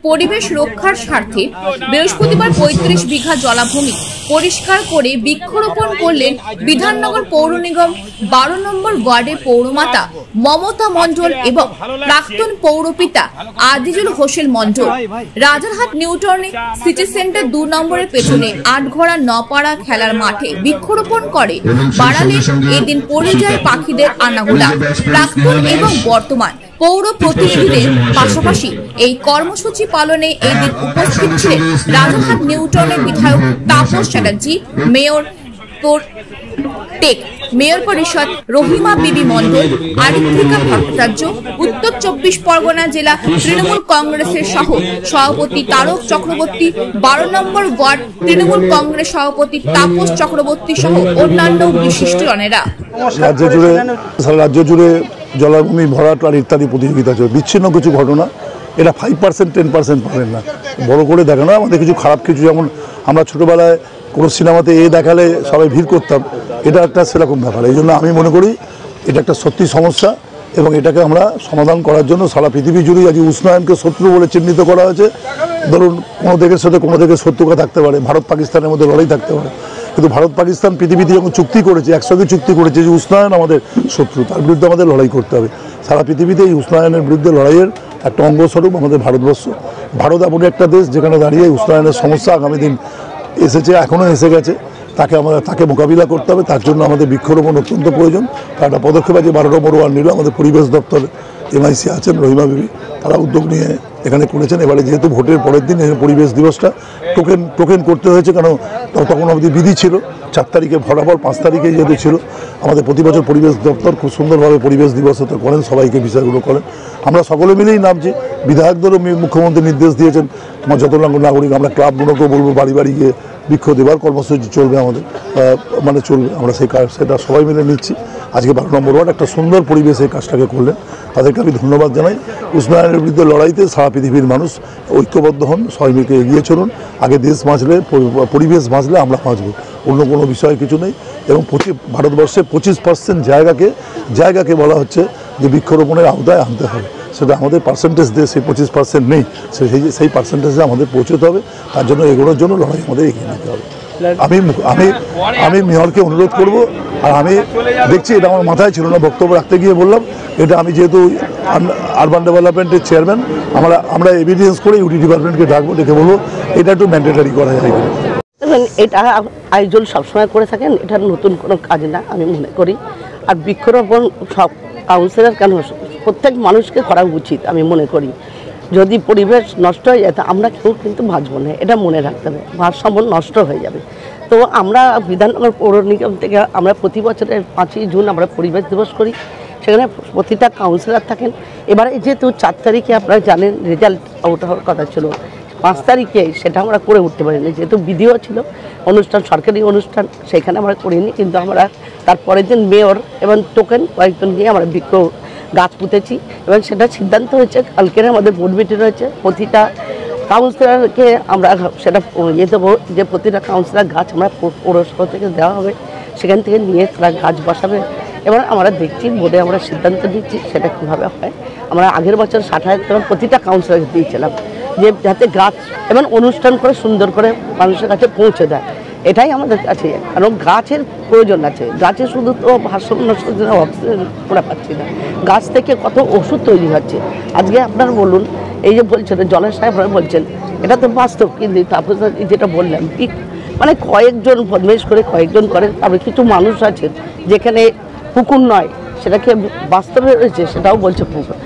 পরিবেশ রক্ষার স্বার্থে বৃহস্পতিবার ৩৫ বিঘা জলাভূমি পরিষ্কার করে বৃক্ষরোপণ করলেন বিধাননগর পৌর নিগম ১২ নম্বর ওয়ার্ডের পৌরমাতা মমতা মণ্ডল এবং প্রাক্তন পৌরপিতা আজিজুল হোসেন মণ্ডল। রাজারহাট নিউটাউনে সিটি সেন্টার ২ নম্বরের পেছনে আটঘরা নপাড়া খেলার মাঠে বৃক্ষরোপণ করে বাড়ালেন এদিন পরিযায়ী পাখিদের আনাগোনা। প্রাক্তন এবং বর্তমান পৌর প্রতিনিধিদের পাশাপাশি এই কর্মসূচি পালনে এদিন উপস্থিত ছিলেন রাজারহাট নিউটাউনের বিধায়ক তাপস চ্যাটার্জি, মেয়র পরিষদ রহিমা বিবি মণ্ডল, আরিত্রিকা ভট্টাচার্য, উত্তর ২৪ পরগনা জেলা তৃণমূল কংগ্রেসের সহ সভাপতি তারক চক্রবর্তী, ১২ নম্বর ওয়ার্ড তৃণমূল কংগ্রেস সভাপতি তাপস চক্রবর্তী সহ অন্যান্য বিশিষ্টজনেরা। রাজ্য জুড়ে জলাভূমি ভরাট আর ইত্যাদি প্রতিযোগিতা চলছে, বিচ্ছিন্ন কিছু ঘটনা, এটা 5% 10% পাবেন না, বড় করে দেখানো। আমাদের কিছু খারাপ কিছু, যেমন আমরা ছোটোবেলায় কোনো সিনেমাতে দেখালে সবাই ভিড় করতাম, এটা একটা সেরকম ব্যাপার। এই জন্য আমি মনে করি এটা একটা সত্যি সমস্যা এবং এটাকে আমরা সমাধান করার জন্য সারা পৃথিবী জুড়ে আজ উষ্ণায়নকে শত্রু বলে চিহ্নিত করা হয়েছে। ধরুন কোনো দেশের সাথে কোনো দেশের শত্রুতা থাকতে পারে, ভারত পাকিস্তানের মধ্যে লড়াই থাকতে পারে, কিন্তু ভারত পাকিস্তান পৃথিবীতে যখন চুক্তি করেছে, একসঙ্গে চুক্তি করেছে যে উষ্ণায়ন আমাদের শত্রু, তার বিরুদ্ধে আমাদের লড়াই করতে হবে। সারা পৃথিবীতে এই উষ্ণায়নের বিরুদ্ধে লড়াইয়ের একটা অঙ্গস্বরূপ আমাদের ভারতবর্ষ। ভারত এমন একটা দেশ যেখানে দাঁড়িয়ে উষ্ণায়নের সমস্যা আগামী দিন এসেছে, এখনও এসে গেছে, তাকে মোকাবিলা করতে হবে। তার জন্য আমাদের বৃক্ষরোপণ অত্যন্ত প্রয়োজন। তার একটা পদক্ষেপ আছে ১২ নম্বর ওয়ার্ড নিল, আমাদের পরিবেশ দপ্তর MIC আছেন রহিমা বিবি, তারা উদ্যোগ নিয়ে এখানে করেছেন। এবারে যেহেতু ভোটের পরের দিন পরিবেশ দিবসটা টোকেন করতে হয়েছে, কারণ তখন অবধি বিধি ছিল ৪ তারিখে ফলাফল ৫ তারিখে যেহেতু ছিল। আমাদের প্রতি বছর পরিবেশ দপ্তর খুব সুন্দরভাবে পরিবেশ দিবস করেন, সবাইকে বিষয়গুলো করেন। আমরা সকলে মিলেই নামছি, বিধায়কদেরও মুখ্যমন্ত্রী নির্দেশ দিয়েছেন, তোমার যত নাগরিক আমরা ক্লাবগুলোকেও বলবো বাড়ি বাড়ি গিয়ে বৃক্ষ দেবার কর্মসূচি চলবে আমাদের, চলবে। আমরা সেটা সবাই মিলে নিচ্ছি। আজকে ১২ নম্বর ওয়ার্ড একটা সুন্দর পরিবেশ এই কাজটাকে করলেন, তাদেরকে আমি ধন্যবাদ জানাই। উষ্ণায়নের বিরুদ্ধে লড়াইতে সারা পৃথিবীর মানুষ ঐক্যবদ্ধ হন, সবাই মিলে এগিয়ে চলুন। আগে দেশ বাঁচলে, পরিবেশ বাঁচলে আমরা বাঁচব, অন্য কোনো বিষয় কিছু নেই। এবং ভারতবর্ষে 25% জায়গাকে বলা হচ্ছে যে বৃক্ষরোপণের আওতায় আনতে হবে। সেটা আমাদের পার্সেন্টেজ দিয়ে সেই 25% নেই, সেই পার্সেন্টেজে আমাদের পৌঁছতে হবে। তার জন্য এগোনোর জন্য লড়াই আমাদের এগিয়ে নিতে হবে। আমি মেয়রকে অনুরোধ করব, আর আমি দেখছি এটা আমার মাথায় ছিল না, বক্তব্য রাখতে গিয়ে বললাম এটা। আমি যেহেতু আরবান ডেভেলপমেন্টের চেয়ারম্যান, আমরা এভিডেন্স করে ইউটি ডিপার্টমেন্টকে ডাকবো, ডেকে বলবো এটা একটু ম্যান্ডেটারি করা যায়। এটা আইজল সবসময় করে থাকেন, এটা নতুন কোনো কাজ না আমি মনে করি। আর বৃক্ষরোপণ সব কাউন্সিলর কেন, প্রত্যেক মানুষকে করা উচিত আমি মনে করি। যদি পরিবেশ নষ্ট হয়ে যায় তা আমরা কেউ কিন্তু বাঁচবো না, এটা মনে রাখতে হবে, ভারসাম্য নষ্ট হয়ে যাবে। তো আমরা বিধাননগর পৌর নিগম থেকে আমরা প্রতি বছরের 5ই জুন আমরা পরিবেশ দিবস করি, সেখানে প্রতিটা কাউন্সিলর থাকেন। এবারে যেহেতু 4 তারিখে আপনারা জানেন রেজাল্ট আউট হওয়ার কথা ছিল, 5 তারিখে সেটা আমরা করে উঠতে পারিনি, যেহেতু বিধিও ছিল অনুষ্ঠান, সরকারি অনুষ্ঠান, সেখানে আমরা করিনি। কিন্তু আমরা তারপরের দিন মেয়র এবং টোকেন কয়েকজন নিয়ে আমরা বৃক্ষ গাছ পুঁতেছি এবং সেটা সিদ্ধান্ত হয়েছে কালকের আমাদের বোর্ড মিটিং রয়েছে। প্রতিটা কাউন্সিলরকে আমরা সেটা দেবো যে প্রতিটা কাউন্সিলর গাছ আমরা পৌরসভা থেকে দেওয়া হবে, সেখান থেকে নিয়ে তারা গাছ বসাবে। এবার আমরা দেখছি বোর্ডে আমরা সিদ্ধান্ত দিচ্ছি সেটা কীভাবে হয়। আমরা আগের বছর 60,000 টাকা প্রতিটা কাউন্সিলরকে দিয়েছিলাম, যে যাতে গাছ এবং অনুষ্ঠান করে সুন্দর করে মানুষের কাছে পৌঁছে দেয়। এটাই আমাদের কাছে, কারণ গাছের প্রয়োজন আছে। গাছে শুধু তো ভারসাম্য নষ্ট অক্সিজেন আমরা পাচ্ছি না, গাছ থেকে কত ওষুধ তৈরি হচ্ছে। আজকে আপনারা বলুন, এই যে বলছেন জলাশয় আপনারা বলছেন, এটা তো বাস্তব। কিন্তু তারপর যেটা বললাম মানে কয়েকজন বদমেশ করে কয়েকজন করেন, তারপরে কিছু মানুষ আছেন যেখানে পুকুর নয় সেটাকে বাস্তবে রয়েছে, সেটাও বলছে পুকুর।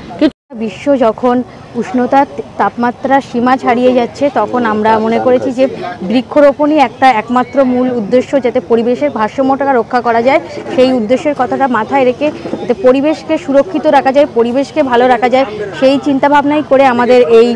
বিশ্ব যখন উষ্ণতার তাপমাত্রা সীমা ছাড়িয়ে যাচ্ছে, তখন আমরা মনে করেছি যে বৃক্ষরোপণই একমাত্র মূল উদ্দেশ্য, যাতে পরিবেশের ভারসাম্যটা রক্ষা করা যায়। সেই উদ্দেশ্যের কথাটা মাথায় রেখে যাতে পরিবেশকে সুরক্ষিত রাখা যায়, পরিবেশকে ভালো রাখা যায়, সেই চিন্তাভাবনাই করে আমাদের এই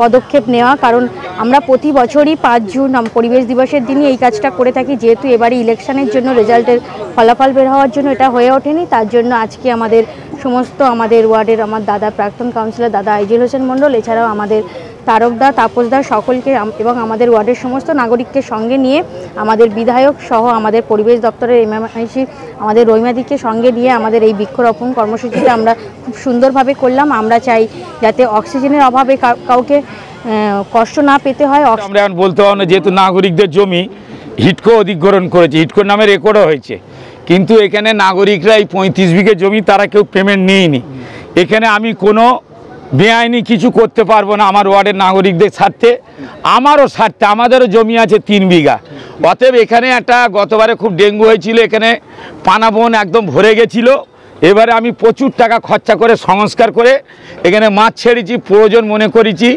পদক্ষেপ নেওয়া। কারণ আমরা প্রতি বছরই 5 জুন পরিবেশ দিবসের দিনই এই কাজটা করে থাকি। যেহেতু এবারে ইলেকশনের জন্য রেজাল্টের ফলাফল বের হওয়ার জন্য এটা হয়ে ওঠেনি, তার জন্য আজকে আমাদের সমস্ত আমাদের ওয়ার্ডের আমার দাদা প্রাক্তন কাউন্সিলর দাদা আজিজুল হোসেন মণ্ডল, এছাড়াও আমাদের তারকদা, তাপসদা সকলকে এবং আমাদের ওয়ার্ডের সমস্ত নাগরিককে সঙ্গে নিয়ে আমাদের বিধায়ক সহ আমাদের পরিবেশ দপ্তরের MMIC আমাদের রইমাদিকে সঙ্গে নিয়ে আমাদের এই বৃক্ষরোপণ কর্মসূচিটা আমরা খুব সুন্দরভাবে করলাম। আমরা চাই যাতে অক্সিজেনের অভাবে কাউকে কষ্ট না পেতে হয়। আমরা এখন বলতে পারবো না, যেহেতু নাগরিকদের জমি হিডকো অধিগ্রহণ করেছে, হিডকোর নামে রেকর্ডও হয়েছে, কিন্তু এখানে নাগরিকরা এই 35 বিঘে জমি তারা কেউ পেমেন্ট নিইনি। এখানে আমি কোনো বেআইনি কিছু করতে পারবো না আমার ওয়ার্ডের নাগরিকদের স্বার্থে, আমারও স্বার্থে। আমাদেরও জমি আছে 3 বিঘা। অতএব এখানে একটা গতবারে খুব ডেঙ্গু হয়েছিল, এখানে পানাবন একদম ভরে গেছিল। এবারে আমি প্রচুর টাকা খরচা করে সংস্কার করে এখানে মাছ ছেড়েছি, প্রয়োজন মনে করেছি।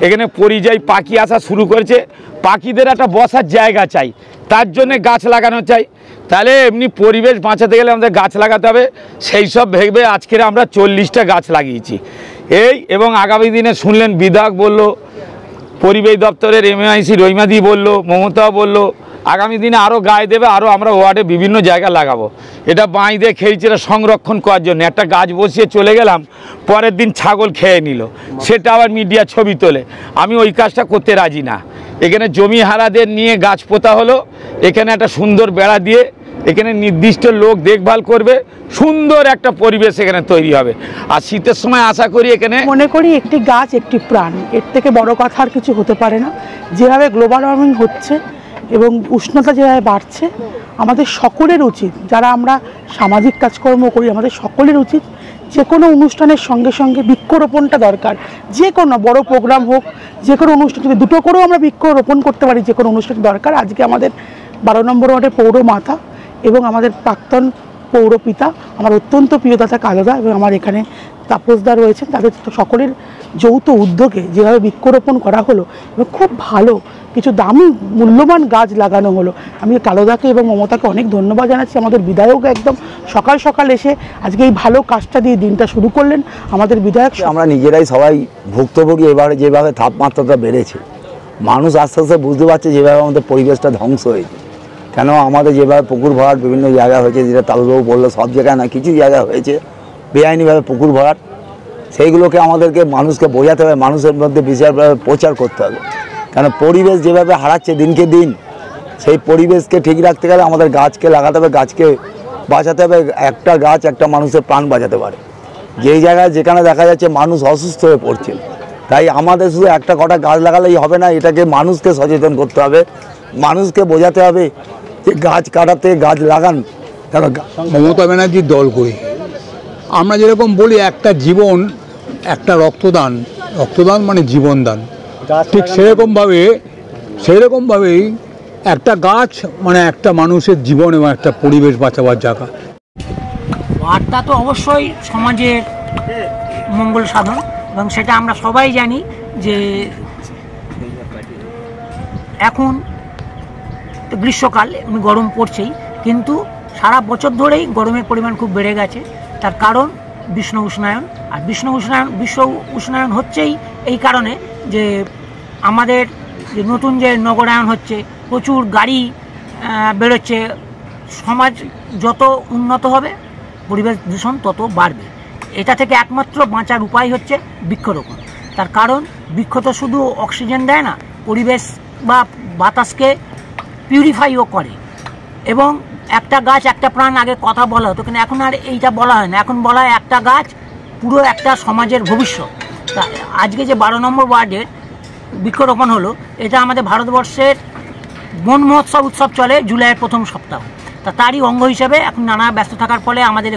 এখানে পরিযায়ী পাখি আসা শুরু করেছে, পাখিদের একটা বসার জায়গা চাই, তার জন্যে গাছ লাগানো চাই। তাহলে এমনি পরিবেশ বাঁচাতে গেলে আমাদের গাছ লাগাতে হবে, সেই সব ভেবে আজকের আমরা 40টা গাছ লাগিয়েছি। এবং আগামী দিনে শুনলেন বিধায়ক বলল, পরিবেশ দপ্তরের MMIC রইমাদি বলল, মমতা বলল, আগামী দিনে আরও গায়ে দেবে, আরও আমরা ওয়ার্ডে বিভিন্ন জায়গা লাগাবো। এটা বাঁই দিয়ে খেয়েছি, এটা সংরক্ষণ করার জন্য। একটা গাছ বসিয়ে চলে গেলাম, পরের দিন ছাগল খেয়ে নিল, সেটা আবার মিডিয়া ছবি তোলে। আমি ওই কাজটা করতে রাজি না। এখানে জমি হারাদের নিয়ে গাছ পোতা হলো, এখানে একটা সুন্দর বেড়া দিয়ে এখানে নির্দিষ্ট লোক দেখভাল করবে, সুন্দর একটা পরিবেশ এখানে তৈরি হবে। আর শীতের সময় আশা করি এখানে মনে করি একটি গাছ একটি প্রাণ, এর থেকে বড় কথা আর কিছু হতে পারে না। যেভাবে গ্লোবাল ওয়ার্মিং হচ্ছে এবং উষ্ণতা যেভাবে বাড়ছে, আমাদের সকলের উচিত, যারা আমরা সামাজিক কাজকর্ম করি, আমাদের সকলের উচিত যে কোনো অনুষ্ঠানের সঙ্গে সঙ্গে বৃক্ষরোপণটা দরকার। যে কোনো বড় প্রোগ্রাম হোক, যে কোনো অনুষ্ঠান, যদি 2টো করেও আমরা বৃক্ষরোপণ করতে পারি, যে কোনো অনুষ্ঠান দরকার। আজকে আমাদের 12 নম্বর ওয়ার্ডের পৌরমাতা এবং আমাদের প্রাক্তন পৌরপিতা, আমার অত্যন্ত প্রিয় দাদা কালোদা এবং আমার এখানে তাপসদা রয়েছেন, তাদের সকলের যৌথ উদ্যোগে যেভাবে বৃক্ষরোপণ করা হলো এবং খুব ভালো কিছু দামি মূল্যবান গাছ লাগানো হলো। আমি কালোদাকে এবং মমতাকে অনেক ধন্যবাদ জানাচ্ছি। আমাদের বিধায়ক একদম সকাল সকাল এসে আজকে এই ভালো কাজটা দিয়ে দিনটা শুরু করলেন। আমাদের বিধায়ক, আমরা নিজেরাই সবাই ভুক্তভোগী। এবারে যেভাবে তাপমাত্রাটা বেড়েছে, মানুষ আস্তে আস্তে বুঝতে পারছে যেভাবে আমাদের পরিবেশটা ধ্বংস হয়েছে। কেন আমাদের যেভাবে পুকুর ভরাট বিভিন্ন জায়গায় হয়েছে, যেটা তালুবাবু বললো, সব জায়গায় না, কিছু জায়গায় হয়েছে বেআইনিভাবে পুকুর ভরাট। সেইগুলোকে আমাদেরকে মানুষকে বোঝাতে হবে, মানুষের মধ্যে বিশেষভাবে প্রচার করতে হবে। কেন পরিবেশ যেভাবে হারাচ্ছে দিনকে দিন, সেই পরিবেশকে ঠিক রাখতে গেলে আমাদের গাছকে লাগাতে হবে, গাছকে বাঁচাতে হবে। একটা গাছ একটা মানুষের প্রাণ বাঁচাতে পারে। যেই জায়গায় যেখানে দেখা যাচ্ছে মানুষ অসুস্থ হয়ে পড়ছে, তাই আমাদের শুধু একটা কটা গাছ লাগালেই হবে না, এটাকে মানুষকে সচেতন করতে হবে, মানুষকে বোঝাতে হবে যে গাছ কাটাতে গাছ লাগান। কেন মমতা ব্যানার্জির দল করি আমরা যেরকম বলি, একটা জীবন একটা রক্তদান, রক্তদান মানে জীবনদান, ঠিক সেরকমভাবেই একটা গাছ মানে একটা মানুষের জীবন এবং একটা পরিবেশ বাঁচাবার জায়গা। বার্তা তো অবশ্যই সমাজের মঙ্গল সাধন, এবং সেটা আমরা সবাই জানি যে এখন গ্রীষ্মকাল, গরম পড়ছেই, কিন্তু সারা বছর ধরেই গরমের পরিমাণ খুব বেড়ে গেছে। তার কারণ বিশ্ব উষ্ণায়ন হচ্ছেই এই কারণে যে আমাদের যে নতুন যে নগরায়ন হচ্ছে, প্রচুর গাড়ি বেরোচ্ছে। সমাজ যত উন্নত হবে, পরিবেশ দূষণ তত বাড়বে। এটা থেকে একমাত্র বাঁচার উপায় হচ্ছে বৃক্ষরোপণ। তার কারণ বৃক্ষ তো শুধু অক্সিজেন দেয় না, পরিবেশ বা বাতাসকে পিউরিফাইও করে। এবং একটা গাছ একটা প্রাণ আগে কথা বলা হতো, কিন্তু এখন আর এইটা বলা হয় না। এখন বলা হয় একটা গাছ পুরো একটা সমাজের ভবিষ্যৎ। তা আজকে যে 12 নম্বর ওয়ার্ডের বৃক্ষরোপণ হলো, এটা আমাদের ভারতবর্ষের বন মহোৎসব উৎসব চলে জুলাইয়ের প্রথম সপ্তাহ। তারই অঙ্গ হিসেবে এখন নানা ব্যস্ত থাকার ফলে আমাদের